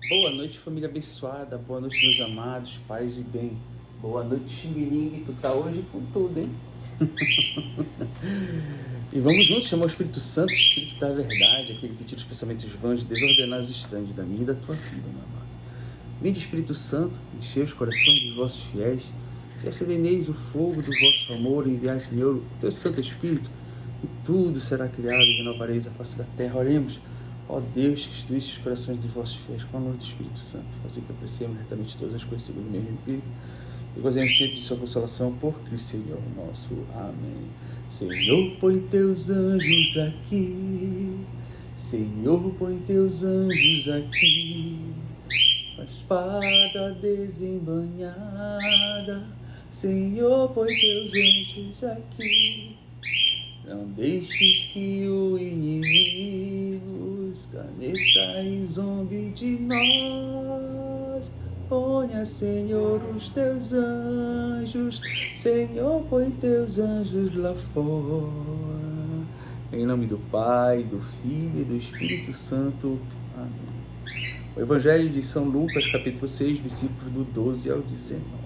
Boa noite, família abençoada. Boa noite, meus amados, paz e bem. Boa noite, Ximiringue. Tu tá hoje com tudo, hein? E vamos juntos chamar o Espírito Santo, o Espírito da verdade, aquele que tira os pensamentos vãos, desordenados e estranhos da minha e da tua vida, meu amado. Vinde, Espírito Santo, enchei os corações dos vossos fiéis, e aceneis o fogo do vosso amor, e enviai, Senhor, o teu Santo Espírito, e tudo será criado, e renovareis a face da terra. Oremos. Ó Deus, que instruísse os corações de vossos fiéis com a luz do Espírito Santo, fazer que apreciemos retamente todas as coisas segundo o mesmo Espírito, e gozemos sempre de sua consolação por Cristo Senhor nosso. Amém. Senhor, põe teus anjos aqui, Senhor, põe teus anjos aqui, com a espada desembanhada, Senhor, põe teus anjos aqui. Não deixes que o inimigo escarneça e zombe de nós. Ponha, Senhor, os teus anjos, Senhor, põe teus anjos lá fora. Em nome do Pai, do Filho e do Espírito Santo. Amém. O Evangelho de São Lucas, capítulo 6, versículos do 12 ao 19.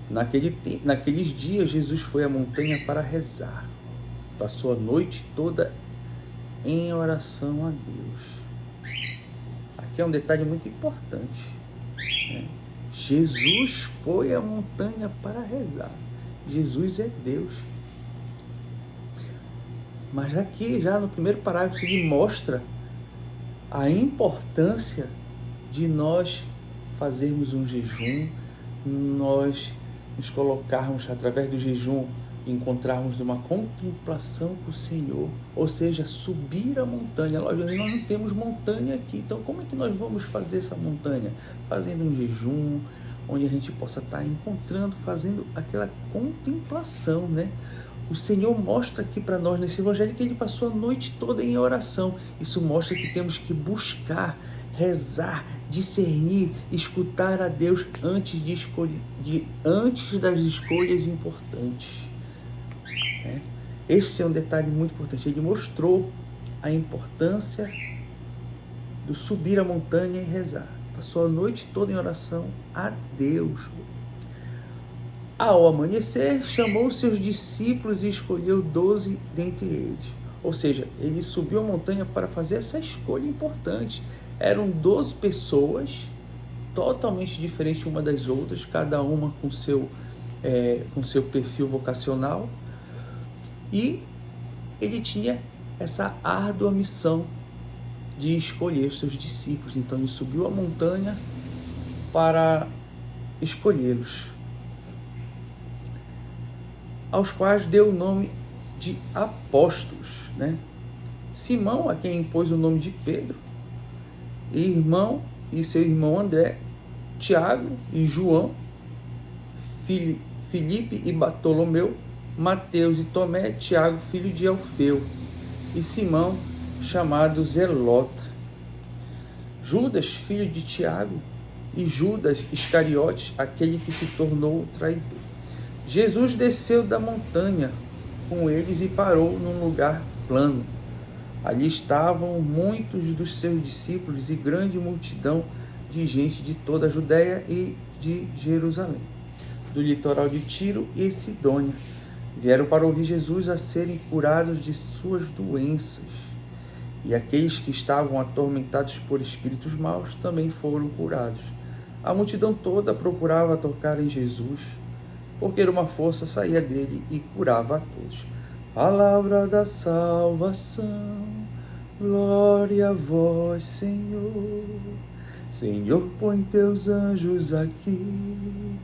Naqueles dias, Jesus foi à montanha para rezar. Passou a noite toda em oração a Deus. Aqui é um detalhe muito importante, né? Jesus foi à montanha para rezar. Jesus é Deus. Mas aqui, já no primeiro parágrafo, ele mostra a importância de nós fazermos um jejum, nós nos colocarmos através do jejum, encontrarmos uma contemplação com o Senhor, ou seja, subir a montanha. Nós não temos montanha aqui, então como é que nós vamos fazer essa montanha? Fazendo um jejum, onde a gente possa estar encontrando, fazendo aquela contemplação, né? O Senhor mostra aqui para nós nesse evangelho que ele passou a noite toda em oração. Isso mostra que temos que buscar, rezar, discernir, escutar a Deus antes das escolhas importantes. Esse é um detalhe muito importante. Ele mostrou a importância do subir a montanha e rezar. Passou a noite toda em oração a Deus. Ao amanhecer, chamou seus discípulos e escolheu 12 dentre eles. Ou seja, ele subiu a montanha para fazer essa escolha importante. Eram 12 pessoas, totalmente diferentes uma das outras, cada uma com seu perfil vocacional. E ele tinha essa árdua missão de escolher os seus discípulos. Então ele subiu a montanha para escolhê-los, aos quais deu o nome de apóstolos, né? Simão, a quem impôs o nome de Pedro, e seu irmão André, Tiago e João, Filipe e Bartolomeu, Mateus e Tomé, Tiago, filho de Alfeu, e Simão, chamado Zelota, Judas, filho de Tiago, e Judas Iscariotes, aquele que se tornou o traidor. Jesus desceu da montanha com eles e parou num lugar plano. Ali estavam muitos dos seus discípulos e grande multidão de gente de toda a Judéia e de Jerusalém, do litoral de Tiro e Sidônia. Vieram para ouvir Jesus a serem curados de suas doenças. E aqueles que estavam atormentados por espíritos maus também foram curados. A multidão toda procurava tocar em Jesus, porque uma força saía dele e curava a todos. Palavra da salvação, glória a vós, Senhor. Senhor, põe teus anjos aqui,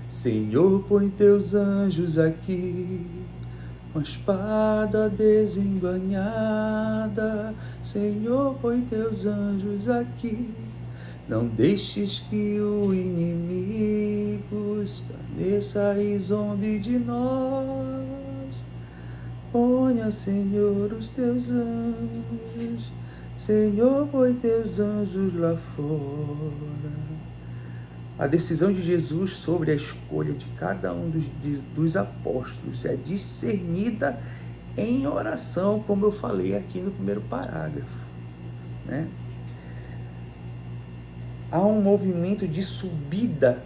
Senhor, põe teus anjos aqui, com a espada desembainhada, Senhor, põe teus anjos aqui. Não deixes que o inimigo escarneça e zombe de nós. Ponha, Senhor, os teus anjos, Senhor, põe teus anjos lá fora. A decisão de Jesus sobre a escolha de cada um dos apóstolos é discernida em oração, como eu falei aqui no primeiro parágrafo, né? há um movimento de subida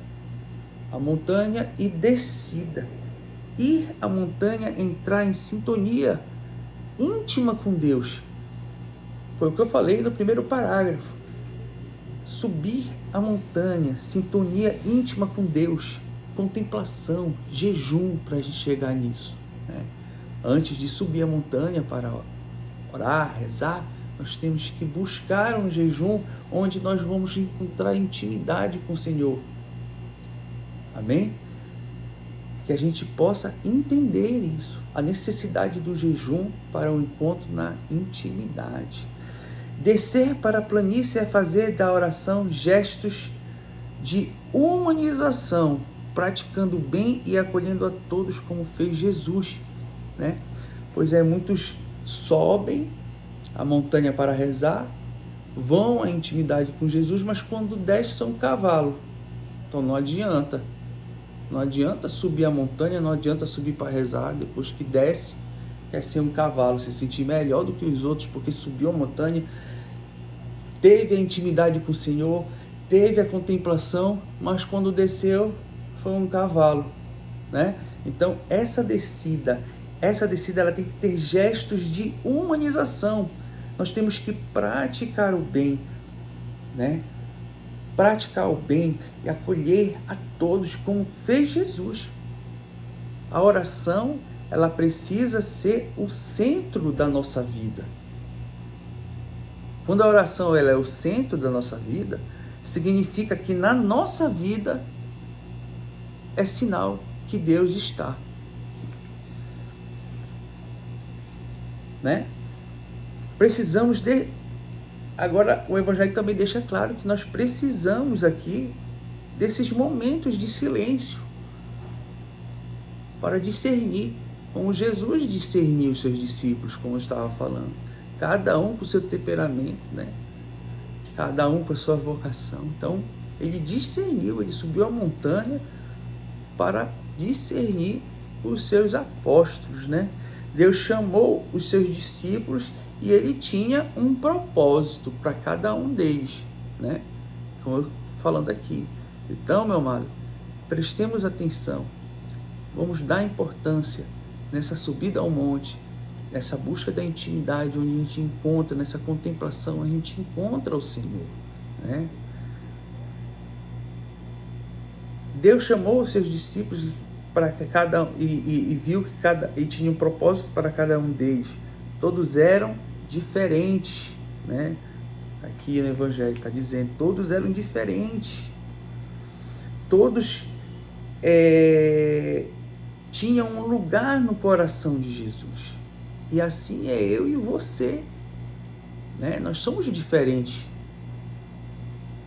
à montanha e descida. Ir à montanha, entrar em sintonia íntima com Deus. Foi o que eu falei no primeiro parágrafo. Subir a montanha, sintonia íntima com Deus, contemplação, jejum para a gente chegar nisso, né? Antes de subir a montanha para orar, rezar, nós temos que buscar um jejum onde nós vamos encontrar intimidade com o Senhor. Amém? Que a gente possa entender isso, a necessidade do jejum para o encontro na intimidade. Descer para a planície é fazer da oração gestos de humanização, praticando o bem e acolhendo a todos como fez Jesus, né? Pois muitos sobem a montanha para rezar, vão à intimidade com Jesus, mas quando desce são cavalo. Então não adianta. Não adianta subir a montanha, não adianta subir para rezar, depois que desce, quer ser um cavalo, se sentir melhor do que os outros, porque subiu a montanha, teve a intimidade com o Senhor, teve a contemplação, mas quando desceu, foi um cavalo, né? Então, essa descida ela tem que ter gestos de humanização. Nós temos que praticar o bem, né? Praticar o bem e acolher a todos como fez Jesus. A oração, ela precisa ser o centro da nossa vida. Quando a oração ela é o centro da nossa vida, significa que na nossa vida é sinal que Deus está, né? Precisamos de... Agora, o Evangelho também deixa claro que nós precisamos aqui desses momentos de silêncio para discernir, como Jesus discerniu os seus discípulos, como eu estava falando. Cada um com o seu temperamento, né? Cada um com a sua vocação. Então, ele discerniu, ele subiu a montanha para discernir os seus apóstolos, né? Deus chamou os seus discípulos e ele tinha um propósito para cada um deles, né? Como eu falando aqui. Então, meu amado, prestemos atenção. Vamos dar importância nessa subida ao monte, nessa busca da intimidade, onde a gente encontra, nessa contemplação, a gente encontra o Senhor, né? Deus chamou os seus discípulos para cada e viu que e tinha um propósito para cada um deles. Todos eram diferentes, né? Aqui no Evangelho está dizendo, todos eram diferentes. Todos tinham um lugar no coração de Jesus. E assim é eu e você, né? Nós somos diferentes,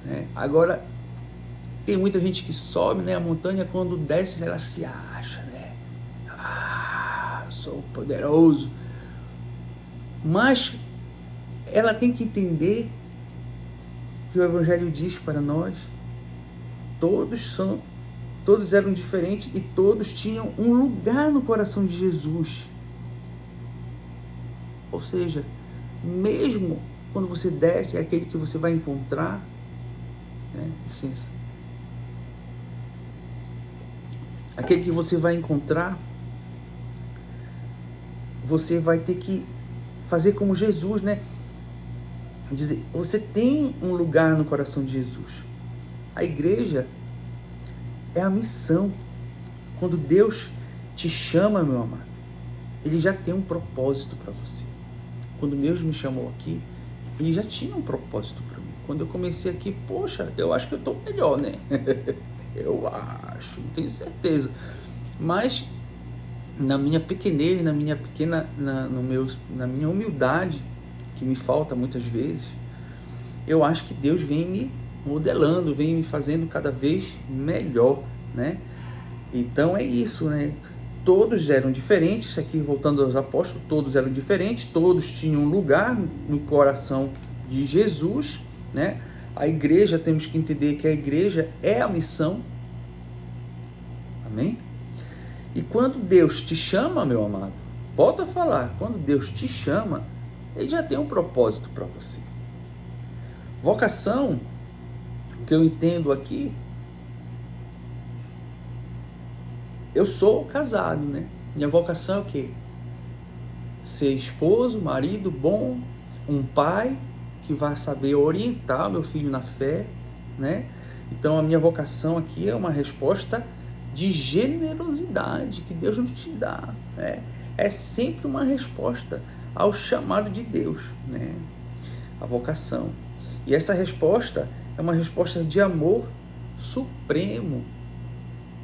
né? Agora, tem muita gente que sobe, né, a montanha, quando desce ela se acha, né? Eu sou poderoso. Mas ela tem que entender que o Evangelho diz para nós, todos eram diferentes e todos tinham um lugar no coração de Jesus. Ou seja, mesmo quando você desce, é aquele que você vai encontrar, né? Licença. Aquele que você vai encontrar, você vai ter que fazer como Jesus, né? Dizer, você tem um lugar no coração de Jesus. A igreja é a missão. Quando Deus te chama, meu amado, ele já tem um propósito para você. Quando Deus me chamou aqui, ele já tinha um propósito para mim. Quando eu comecei aqui, poxa, eu acho que eu estou melhor, né? Eu acho, não tenho certeza. Mas na minha pequenez, na minha humildade, que me falta muitas vezes, eu acho que Deus vem me modelando, vem me fazendo cada vez melhor, né? Então é isso, né? Todos eram diferentes, aqui voltando aos apóstolos, todos eram diferentes, todos tinham um lugar no coração de Jesus, né? A igreja, temos que entender que a igreja é a missão. Amém? E quando Deus te chama, meu amado, volta a falar, quando Deus te chama, ele já tem um propósito para você. Vocação que eu entendo aqui, eu sou casado, né? Minha vocação é o quê? Ser esposo, marido bom, um pai que vai saber orientar meu filho na fé, né? Então a minha vocação aqui é uma resposta de generosidade que Deus nos te dá, né? É sempre uma resposta ao chamado de Deus, né? A vocação. E essa resposta é uma resposta de amor supremo.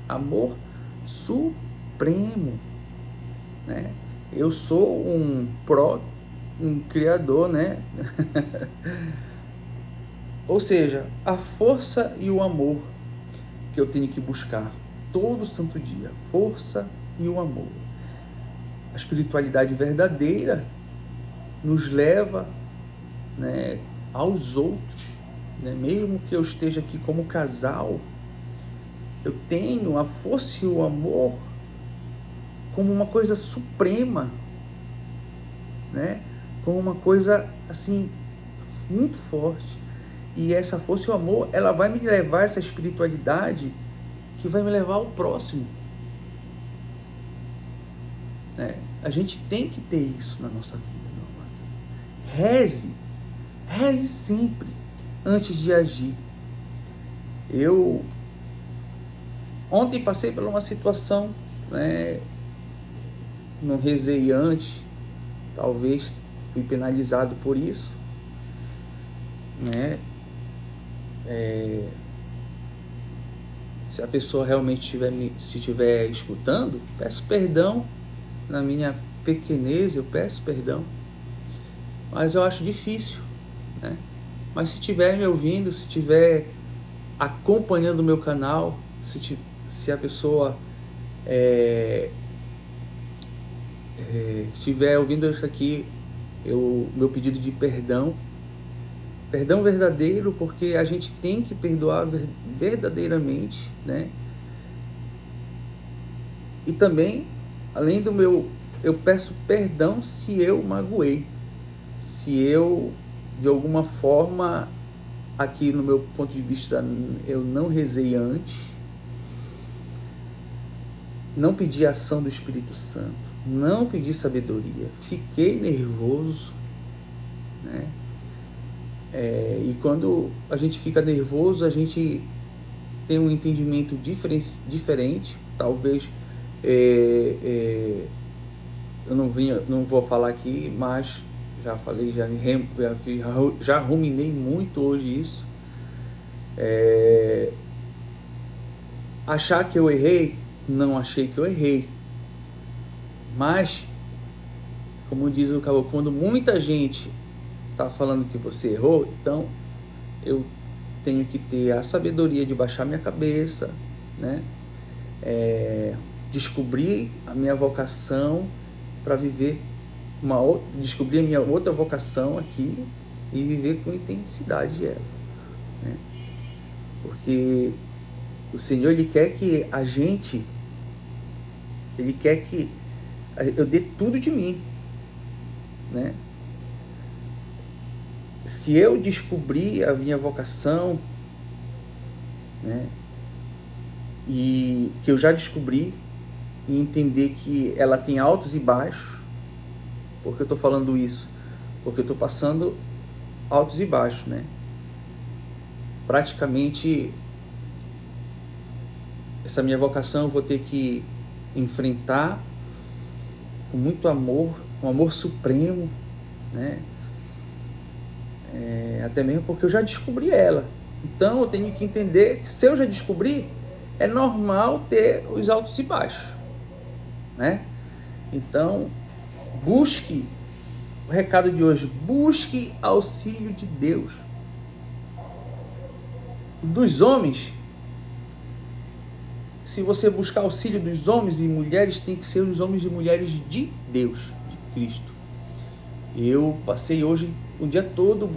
Amor supremo, né? Eu sou um criador, né? Ou seja, a força e o amor que eu tenho que buscar todo santo dia, força e o amor. A espiritualidade verdadeira nos leva, né, aos outros, né? Mesmo que eu esteja aqui como casal, eu tenho a força e o amor como uma coisa suprema, né? Como uma coisa assim muito forte. E essa força e o amor, ela vai me levar a essa espiritualidade que vai me levar ao próximo, né? A gente tem que ter isso na nossa vida, meu amado. Reze sempre antes de agir. Eu ontem passei por uma situação, né? Não rezei antes, talvez fui penalizado por isso, né? Se a pessoa realmente estiver escutando, peço perdão, na minha pequenez eu peço perdão, mas eu acho difícil, né? Mas se estiver me ouvindo, se estiver acompanhando o meu canal, se a pessoa estiver ouvindo isso aqui, meu pedido de perdão verdadeiro, porque a gente tem que perdoar verdadeiramente, né? E também, além do eu peço perdão se eu magoei, se eu, de alguma forma, aqui no meu ponto de vista, eu não rezei antes, não pedi a ação do Espírito Santo, não pedi sabedoria, fiquei nervoso, né? E quando a gente fica nervoso, a gente tem um entendimento diferente. Talvez eu não vou falar aqui, mas já falei, já ruminei muito hoje isso. Achar que eu errei, não achei que eu errei, mas, como diz o caboclo, quando muita gente está falando que você errou, então eu tenho que ter a sabedoria de baixar minha cabeça, né? Descobrir a minha vocação para viver descobrir a minha outra vocação aqui e viver com intensidade ela, né? Porque o Senhor, Ele quer que Ele quer que eu dê tudo de mim, né? Se eu descobrir a minha vocação, né, e que eu já descobri, e entender que ela tem altos e baixos, porque eu estou falando isso? Porque eu estou passando altos e baixos, né? Praticamente, essa minha vocação eu vou ter que enfrentar com muito amor, um amor supremo, né? Até mesmo porque eu já descobri ela. Então eu tenho que entender que se eu já descobri, é normal ter os altos e baixos, né? Então, busque, o recado de hoje, busque auxílio de Deus. Dos homens, se você buscar auxílio dos homens e mulheres, tem que ser os homens e mulheres de Deus, de Cristo. Eu passei hoje o dia todo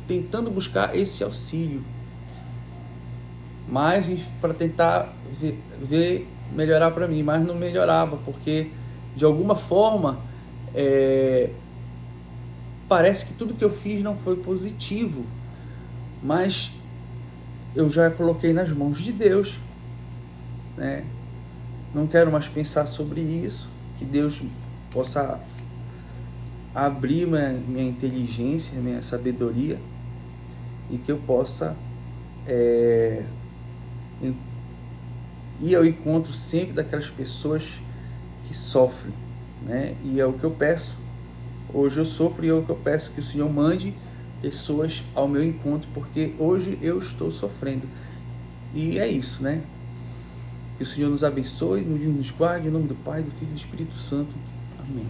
tentando buscar esse auxílio, mas para tentar ver melhorar para mim, mas não melhorava, porque de alguma forma parece que tudo que eu fiz não foi positivo, mas eu já coloquei nas mãos de Deus, né? Não quero mais pensar sobre isso, que Deus possa abrir minha inteligência, minha sabedoria, e que eu possa ir ao encontro sempre daquelas pessoas que sofrem, né? E é o que eu peço. Hoje eu sofro e é o que eu peço, que o Senhor mande pessoas ao meu encontro, porque hoje eu estou sofrendo. E é isso, né? Que o Senhor nos abençoe, nos guarde, em nome do Pai, do Filho e do Espírito Santo. Amém.